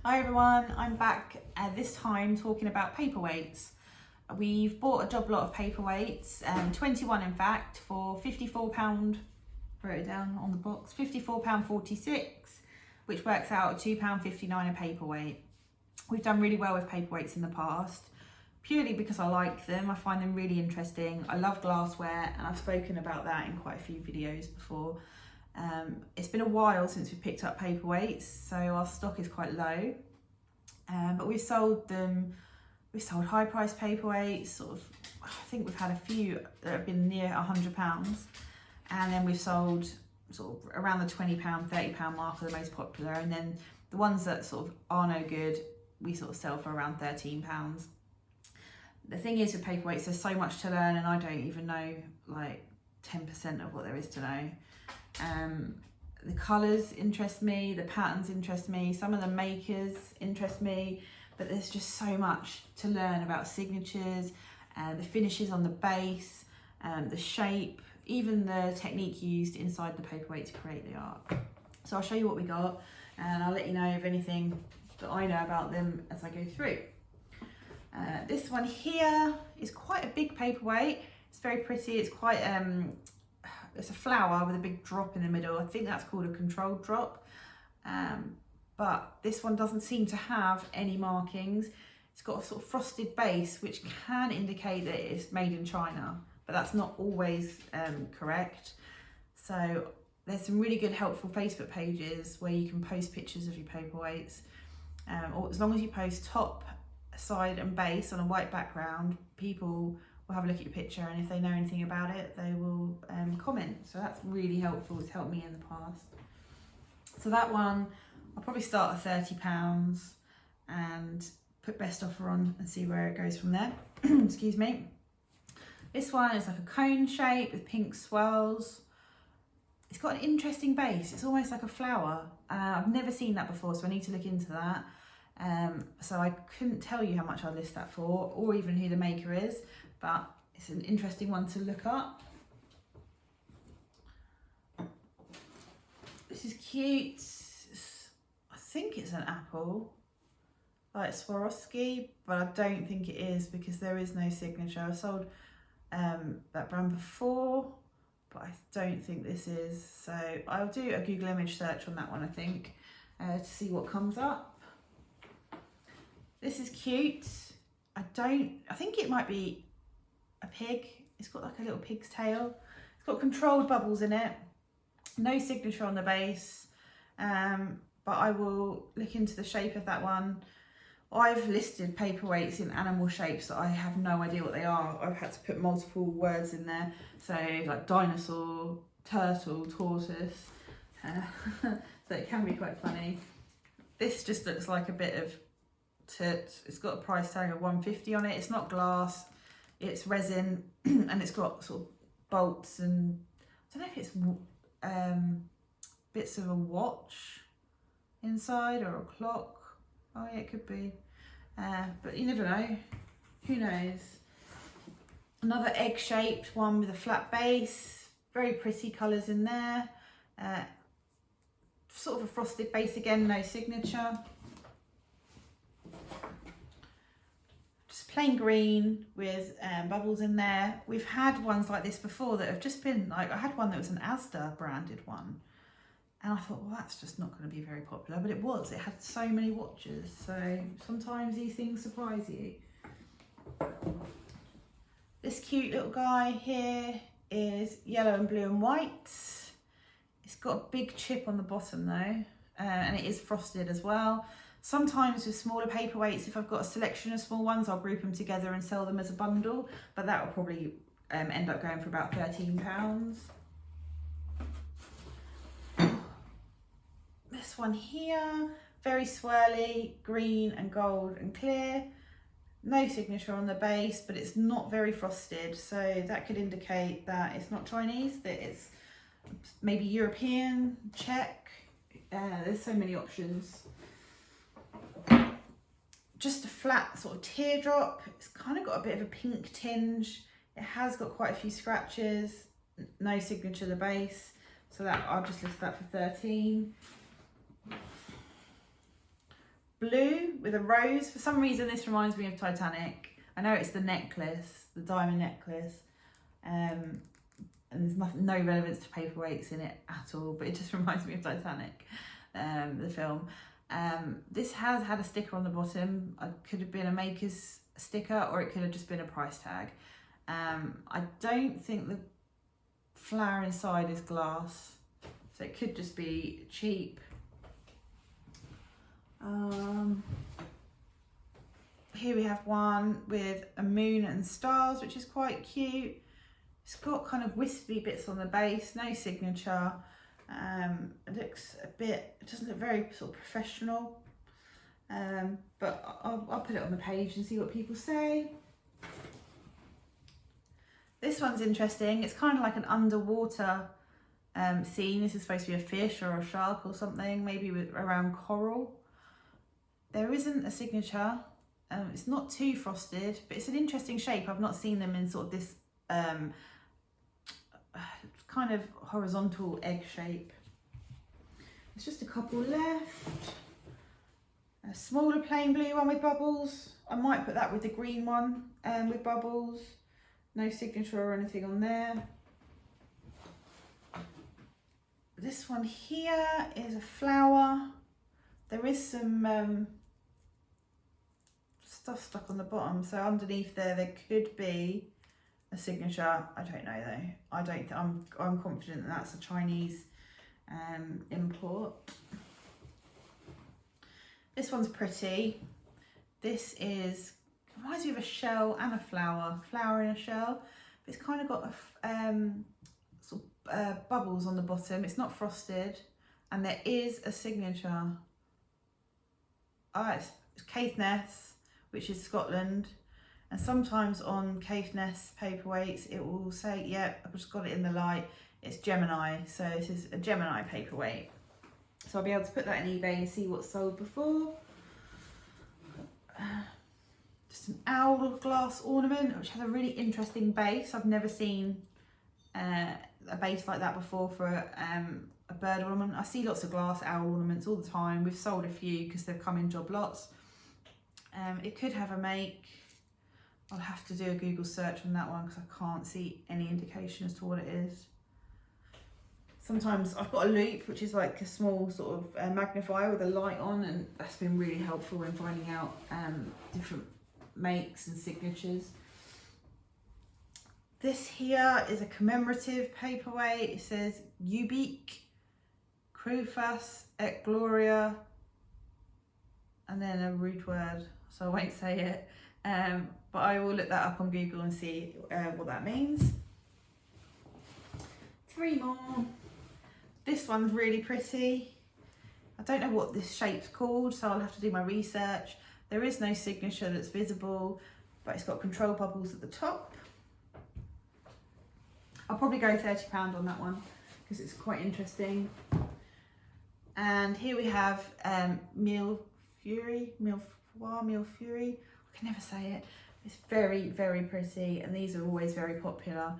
Hi everyone, I'm back this time talking about paperweights. We've bought a job lot of paperweights, 21 in fact, for £54, wrote it down on the box, £54.46, which works out at £2.59 a paperweight. We've done really well with paperweights in the past, purely because I like them. I find them really interesting. I love glassware, and I've spoken about that in quite a few videos before. It's been a while since we picked up paperweights, so our stock is quite low, but we've sold them. We've sold high price paperweights, sort of. I think we've had a few that have been near £100, and then we've sold sort of around the £20, £30 mark are the most popular, and then the ones that sort of are no good, we sort of sell for around £13. The thing is with paperweights, there's so much to learn, and I don't even know like 10% of what there is to know. The colours interest me, the patterns interest me, some of the makers interest me, but there's just so much to learn about signatures, the finishes on the base, the shape, even the technique used inside the paperweight to create the art. So I'll show you what we got, and I'll let you know of anything that I know about them as I go through. This one here is quite a big paperweight. It's very pretty. It's quite it's a flower with a big drop in the middle. I think that's called a controlled drop. But this one doesn't seem to have any markings. It's got a sort of frosted base, which can indicate that it's made in China, but that's not always correct. So there's some really good helpful Facebook pages where you can post pictures of your paperweights. Or as long as you post top, side and base on a white background, people will have a look at your picture, and if they know anything about it, they will comment. So that's really helpful. It's helped me in the past. So that one, I'll probably start at £30 and put best offer on and see where it goes from there. Excuse me. This one is like a cone shape with pink swirls. It's got an interesting base. It's almost like a flower. I've never seen that before, so I need to look into that. So I couldn't tell you how much I'd list that for, or even who the maker is, but it's an interesting one to look up. This is cute. I think it's an apple, like Swarovski, but I don't think it is because there is no signature. I've sold that brand before, but I don't think this is. So I'll do a Google image search on that one, I think, to see what comes up. This is cute. I think it might be a pig. It's got like a little pig's tail. It's got controlled bubbles in it. No signature on the base, but I will look into the shape of that one. I've listed paperweights in animal shapes that I have no idea what they are. I've had to put multiple words in there. So like dinosaur, turtle, tortoise. So it can be quite funny. This just looks like a bit of toots. It's got a price tag of £1.50 on it. It's not glass, it's resin, and it's got sort of bolts and I don't know if it's bits of a watch inside or a clock. Oh yeah, it could be, but you never know, who knows. Another egg shaped one with a flat base, very pretty colours in there, sort of a frosted base again, no signature. Plain green with bubbles in there. We've had ones like this before that have just been like, I had one that was an Asda branded one, and I thought, well, that's just not going to be very popular, but it was. It had so many watches, so sometimes these things surprise you. This cute little guy here is yellow and blue and white. It's got a big chip on the bottom though, and it is frosted as well. Sometimes with smaller paperweights, if I've got a selection of small ones, I'll group them together and sell them as a bundle, but that will probably end up going for about £13. This one here, very swirly, green and gold and clear. No signature on the base, but it's not very frosted, so that could indicate that it's not Chinese, that it's maybe European, Czech. There's so many options. Just a flat sort of teardrop. It's kind of got a bit of a pink tinge. It has got quite a few scratches. No signature on the base, so that I'll just list that for 13. blue with a rose. For some reason this reminds me of Titanic. I know it's the necklace, the diamond necklace, and there's no relevance to Paperweights in it at all, but it just reminds me of Titanic, the film. This has had a sticker on the bottom. It could have been a maker's sticker, or it could have just been a price tag. I don't think the flower inside is glass, so it could just be cheap. Here we have one with a moon and stars, which is quite cute. It's got kind of wispy bits on the base, no signature. It looks a bit, it doesn't look very sort of professional, but I'll put it on the page and see what people say. This one's interesting. It's kind of like an underwater scene. This is supposed to be a fish or a shark or something, maybe around coral. There isn't a signature. It's not too frosted, but it's an interesting shape. I've not seen them in sort of this kind of horizontal egg shape. There's just a couple left. A smaller plain blue one with bubbles. I might put that with the green one with bubbles. No signature or anything on there. This one here is a flower. There is some stuff stuck on the bottom, so underneath there could be a signature. I don't know though. I'm confident that that's a Chinese import. This one's pretty. This reminds me of a shell and a flower in a shell. But it's kind of got bubbles on the bottom. It's not frosted, and there is a signature. It's Caithness, which is Scotland. And sometimes on Caithness Paperweights, it will say, yep, I've just got it in the light, it's Gemini. So this is a Gemini paperweight. So I'll be able to put that in eBay and see what's sold before. Just an hourglass ornament, which has a really interesting base. I've never seen a base like that before for a bird ornament. I see lots of glass owl ornaments all the time. We've sold a few because they've come in job lots. It could have a make. I'll have to do a Google search on that one because I can't see any indication as to what it is. Sometimes I've got a loop, which is like a small sort of magnifier with a light on, and that's been really helpful in finding out different makes and signatures. This here is a commemorative paperweight. It says Ubique Crufas et Gloria, and then a rude word, so I won't say it. But I will look that up on Google and see what that means. 3 more. This one's really pretty. I don't know what this shape's called, so I'll have to do my research. There is no signature that's visible, but it's got control bubbles at the top. I'll probably go £30 on that one because it's quite interesting. And here we have Mille Fury. I can never say it. It's very, very pretty, and these are always very popular.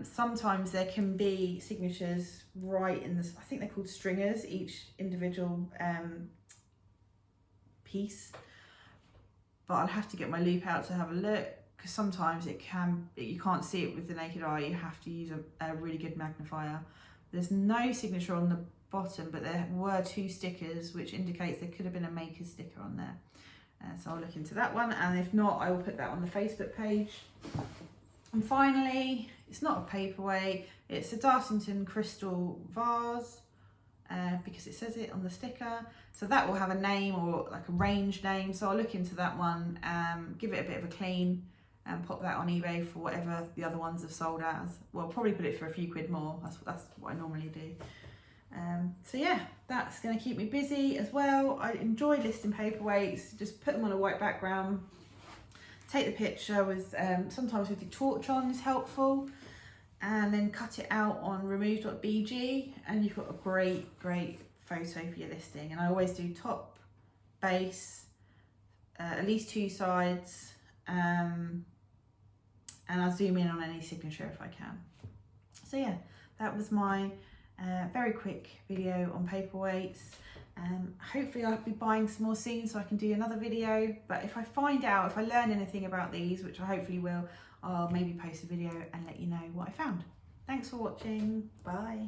Sometimes there can be signatures right in this, I think they're called stringers, each individual piece. But I'll have to get my loop out to have a look, because sometimes you can't see it with the naked eye. You have to use a really good magnifier. There's no signature on the bottom, but there were 2 stickers, which indicates there could have been a maker's sticker on there. So I'll look into that one, and if not, I will put that on the Facebook page. And finally, it's not a paperweight, it's a Dartington crystal vase, because it says it on the sticker. So that will have a name, or like a range name, so I'll look into that one, give it a bit of a clean, and pop that on eBay for whatever the other ones have sold as. Well, probably put it for a few quid more, that's what I normally do. So yeah, that's going to keep me busy as well. I enjoy listing paperweights. Just put them on a white background, take the picture with sometimes with your torch on is helpful, and then cut it out on remove.bg, and you've got a great photo for your listing. And I always do top, base, at least 2 sides, and I'll zoom in on any signature if I can. So yeah, that was my very quick video on paperweights. Hopefully I'll be buying some more soon so I can do another video, but if I find out, if I learn anything about these, which I hopefully will, I'll maybe post a video and let you know what I found. Thanks for watching, bye.